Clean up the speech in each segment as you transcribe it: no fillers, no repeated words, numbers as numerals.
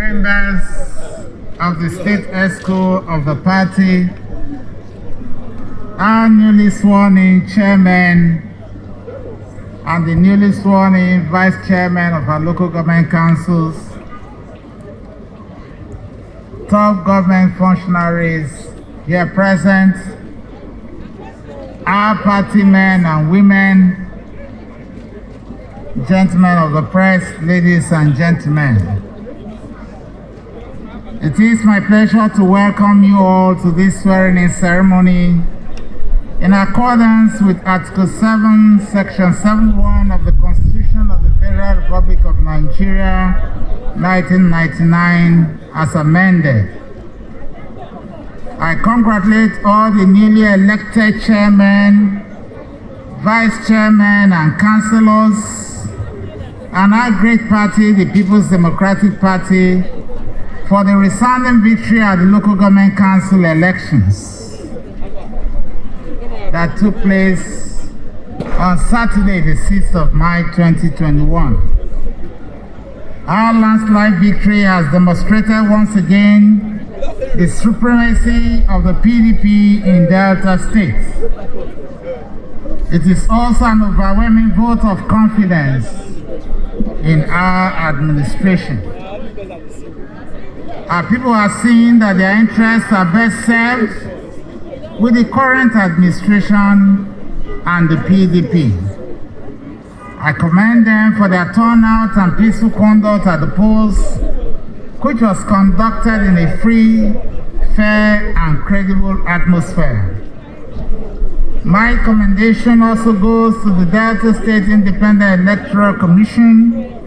members of the state ESCO of the party, our newly sworn in chairman, and the newly sworn in vice-chairman of our local government councils, top government functionaries here present, our party men and women, gentlemen of the press, ladies and gentlemen. It is my pleasure to welcome you all to this swearing-in ceremony in accordance with Article 7, Section 71 of the Constitution of the Federal Republic of Nigeria, 1999, as amended. I congratulate all the newly elected chairmen, vice-chairmen, and councillors, and our great party, the People's Democratic Party, for the resounding victory at the local government council elections that took place on Saturday, the 6th of May 2021. Our landslide victory has demonstrated once again the supremacy of the PDP in Delta State. It is also an overwhelming vote of confidence in our administration. Our people are seeing that their interests are best served with the current administration and the PDP. I commend them for their turnout and peaceful conduct at the polls, which was conducted in a free, fair, and credible atmosphere. My commendation also goes to the Delta State Independent Electoral Commission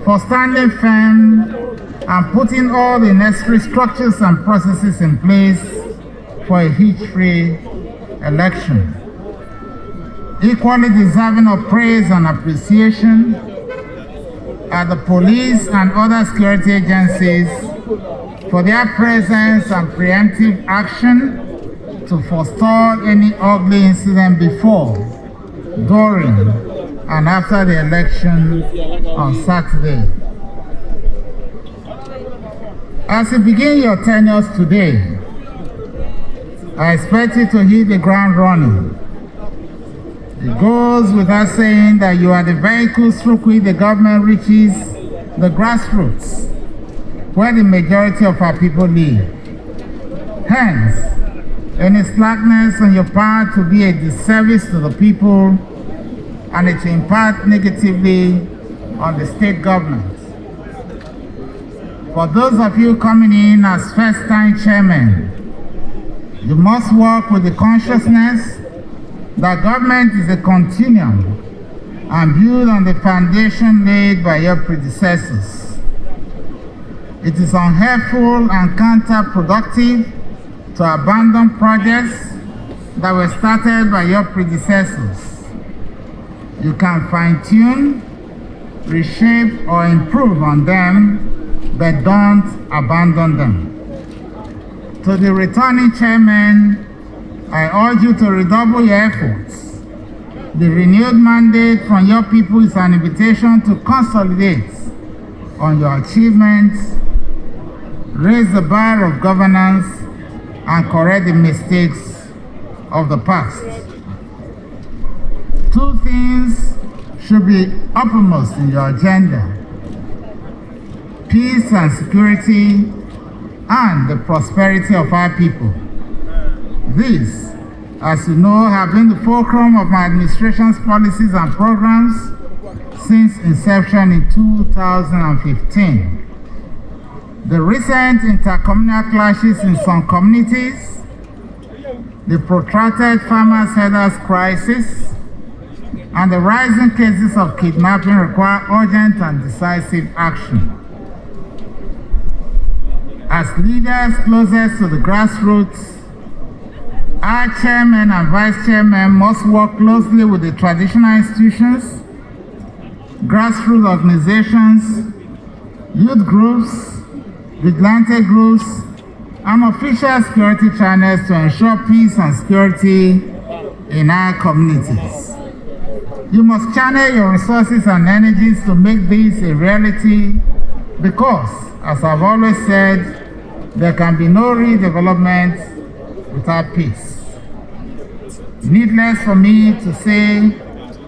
for standing firm and putting all the necessary structures and processes in place for a hitch-free election. Equally deserving of praise and appreciation are the police and other security agencies for their presence and preemptive action to forestall any ugly incident before, during, and after the election on Saturday. As you begin your tenures today, I expect you to hit the ground running. It goes without saying that you are the vehicles through which the government reaches the grassroots, where the majority of our people live. Hence, any slackness on your part to be a disservice to the people and it will impact negatively on the state government. For those of you coming in as first-time chairmen, you must work with the consciousness that government is a continuum and build on the foundation laid by your predecessors. It is unhelpful and counterproductive to abandon projects that were started by your predecessors. You can fine-tune, reshape, or improve on them, but don't abandon them. To the returning chairman, I urge you to redouble your efforts. The renewed mandate from your people is an invitation to consolidate on your achievements, raise the bar of governance, and correct the mistakes of the past. Two things should be uppermost in your agenda: peace and security, and the prosperity of our people. These, as you know, have been the fulcrum of my administration's policies and programs since inception in 2015. The recent intercommunal clashes in some communities, the protracted farmers-herders crisis, and the rising cases of kidnapping require urgent and decisive action. As leaders closest to the grassroots, our chairmen and vice-chairmen must work closely with the traditional institutions, grassroots organizations, youth groups, vigilante groups, and official security channels to ensure peace and security in our communities. You must channel your resources and energies to make this a reality Because, as I've always said, there can be no redevelopment without peace. Needless for me to say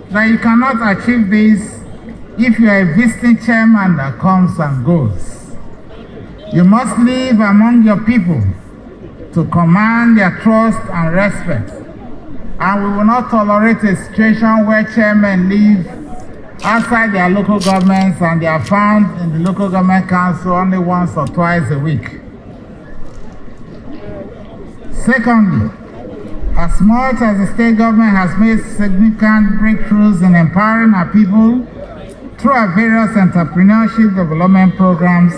that you cannot achieve this if you are a visiting chairman that comes and goes. You must live among your people to command their trust and respect. And we will not tolerate a situation where chairmen live outside their local governments and they are found in the local government council only once or twice a week. Secondly, as much as the state government has made significant breakthroughs in empowering our people through our various entrepreneurship development programs,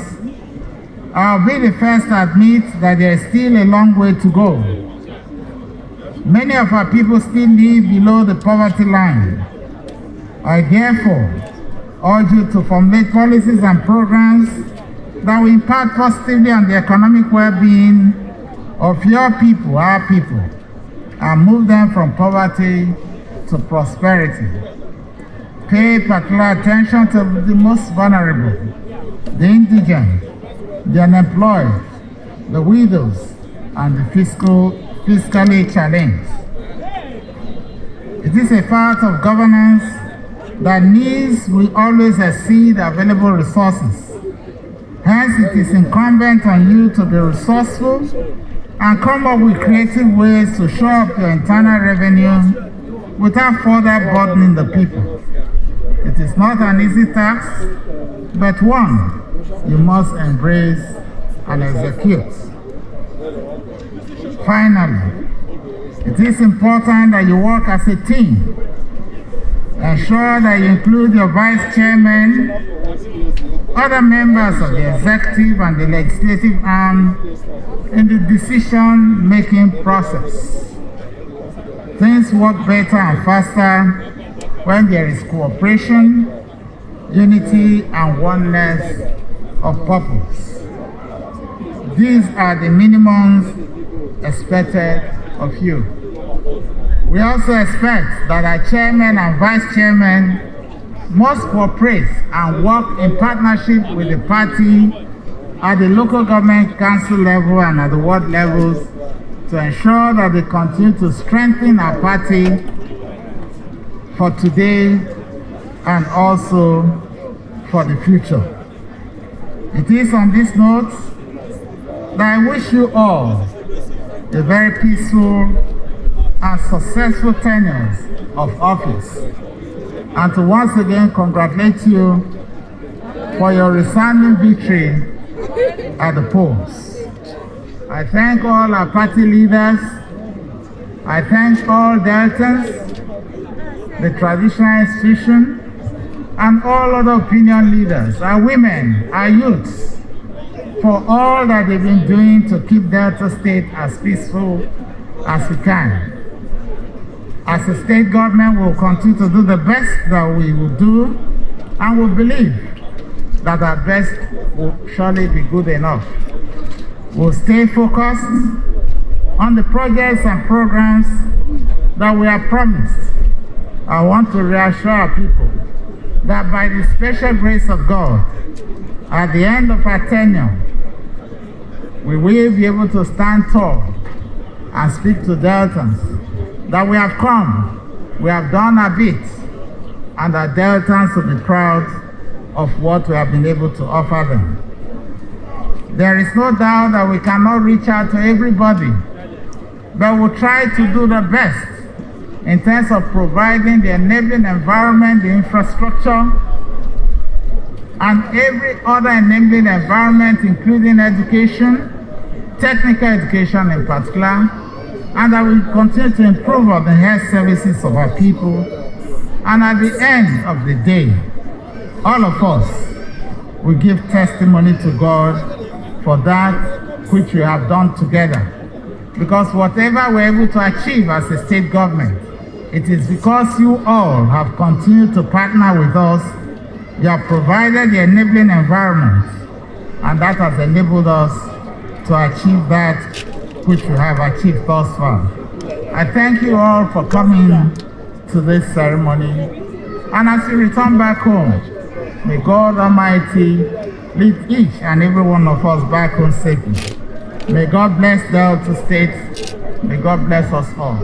I'll be the first to admit that there is still a long way to go. Many of our people still live below the poverty line. I therefore urge you to formulate policies and programs that will impact positively on the economic well-being of your people, our people, and move them from poverty to prosperity. Pay particular attention to the most vulnerable, the indigent, the unemployed, the widows, and the fiscally challenged. It is a fact of governance that needs will always exceed available resources. Hence, it is incumbent on you to be resourceful and come up with creative ways to show up your internal revenue without further burdening the people. It is not an easy task, but one you must embrace and execute. Finally, it is important that you work as a team. Ensure that you include your vice-chairmen, other members of the executive and the legislative arm in the decision-making process. Things work better and faster when there is cooperation, unity, and oneness of purpose. These are the minimums expected of you. We also expect that our chairmen and vice-chairmen must cooperate and work in partnership with the party at the local government council level and at the ward levels to ensure that they continue to strengthen our party for today and also for the future. It is on this note that I wish you all a very peaceful and successful tenure of office, and to once again congratulate you for your resounding victory at the polls. I thank all our party leaders. I thank all Deltans, the traditional institution, and all other opinion leaders, our women, our youths, for all that they've been doing to keep Delta State as peaceful as we can. As a state government, we'll continue to do the best that we will do, and we believe that our best will surely be good enough. We'll stay focused on the projects and programs that we have promised. I want to reassure our people that by the special grace of God, at the end of our tenure, we will be able to stand tall and speak to Deltans that we have come, we have done our bit, and that Deltans will be proud of what we have been able to offer them. There is no doubt that we cannot reach out to everybody, but we'll try to do the best in terms of providing the enabling environment, the infrastructure, and every other enabling environment, including education, technical education in particular, and that we continue to improve on the health services of our people. And at the end of the day, all of us will give testimony to God for that which we have done together. Because whatever we're able to achieve as a state government, it is because you all have continued to partner with us. You have provided the enabling environment, and that has enabled us to achieve that which we have achieved thus far. I thank you all for coming to this ceremony. And as you return back home, May God Almighty lead each and every one of us back home safely. May God bless Delta State. May God bless us all.